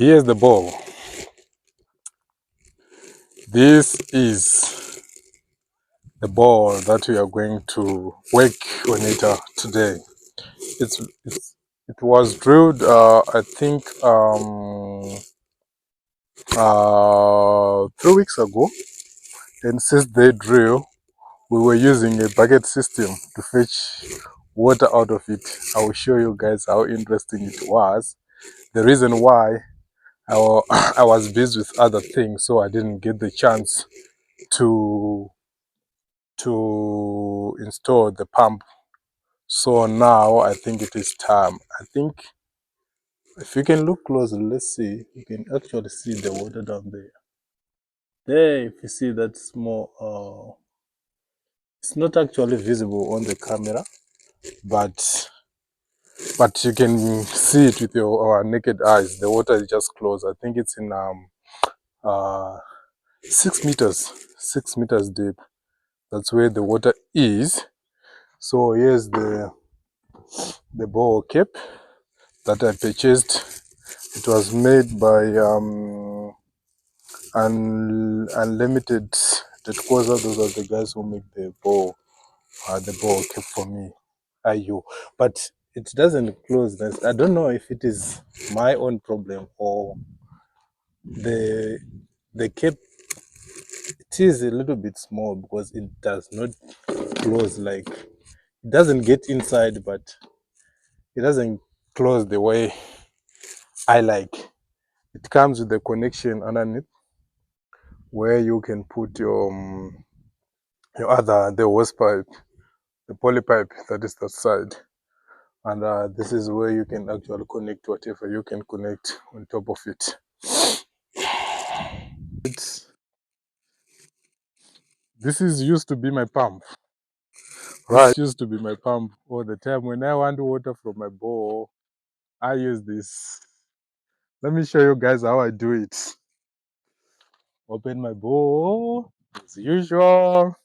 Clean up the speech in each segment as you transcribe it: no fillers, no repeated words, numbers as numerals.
Here's the ball. This is the ball that we are going to work on it today. It was drilled, I think, 3 weeks ago. And since they drill, we were using a bucket system to fetch water out of it. I will show you guys how interesting it was. The reason why I was busy with other things, so I didn't get the chance to install the pump. So now I think it is time. I think if you can look closely, let's see, you can actually see the water down there. There, if you see that small, it's not actually visible on the camera, but you can see it with your naked eyes. The water is just close. I think it's in uh 6 meters, 6 meters deep. That's where the water is. So here's the ball cap that I purchased. It was made by Unlimited. Those are the guys who make the ball cap for me. IU, but it doesn't close. I don't know if it is my own problem or the cap. It is a little bit small because it does not close. Like, it doesn't get inside, but it doesn't close the way I like. It comes with a connection underneath where you can put the hose pipe, the poly pipe that is that side, and this is where you can actually connect whatever you can connect on top of it. This is used to be my pump. Right. This used to be my pump all the time. When I want water from my bowl, I use this. Let me show you guys how I do it. Open my bowl as usual.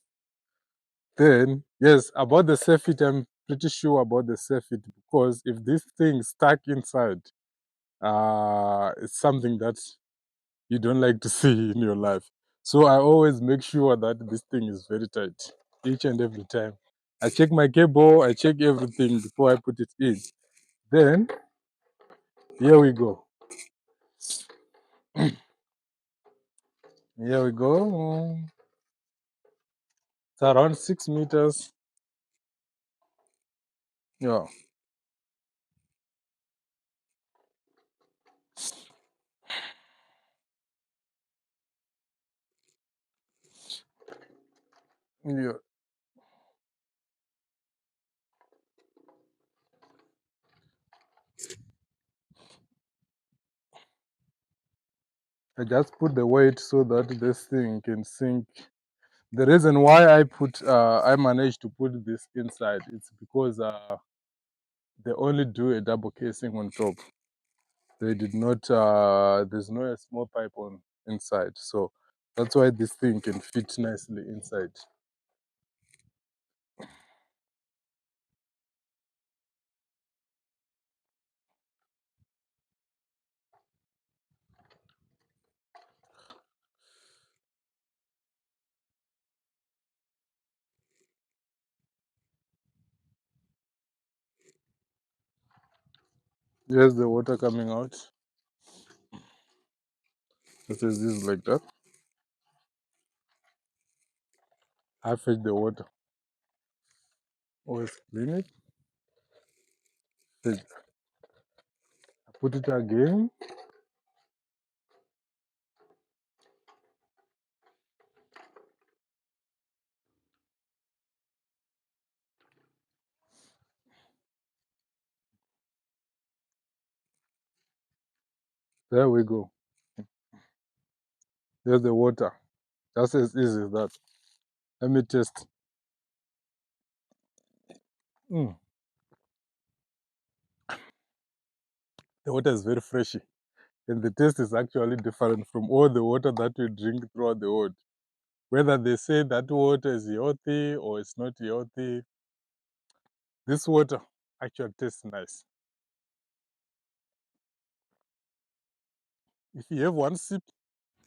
Then, yes, about the surfeit, I'm pretty sure about the surfeit, because if this thing stuck inside, it's something that you don't like to see in your life. So I always make sure that this thing is very tight each and every time. I check my cable, I check everything before I put it in. Then, here we go. Here we go. It's around 6 meters. Yeah. Yeah. I just put the weight so that this thing can sink. The reason why I managed to put this inside, it's because they only do a double casing on top. They did not. There's no a small pipe on inside, so that's why this thing can fit nicely inside. Here's the water coming out. It is this like that. I fetch the water. Always clean it. Then I put it again. There we go. There's the water. That's as easy as that. Let me test. Mm. The water is very freshy, and the taste is actually different from all the water that we drink throughout the world. Whether they say that water is healthy or it's not healthy, this water actually tastes nice. If you have one sip,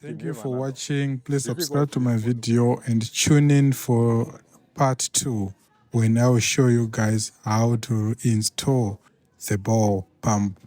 Thank can you have for another. watching. Please subscribe Difficult to to my import. video and tune in for part 2 when I will show you guys how to install the ball pump.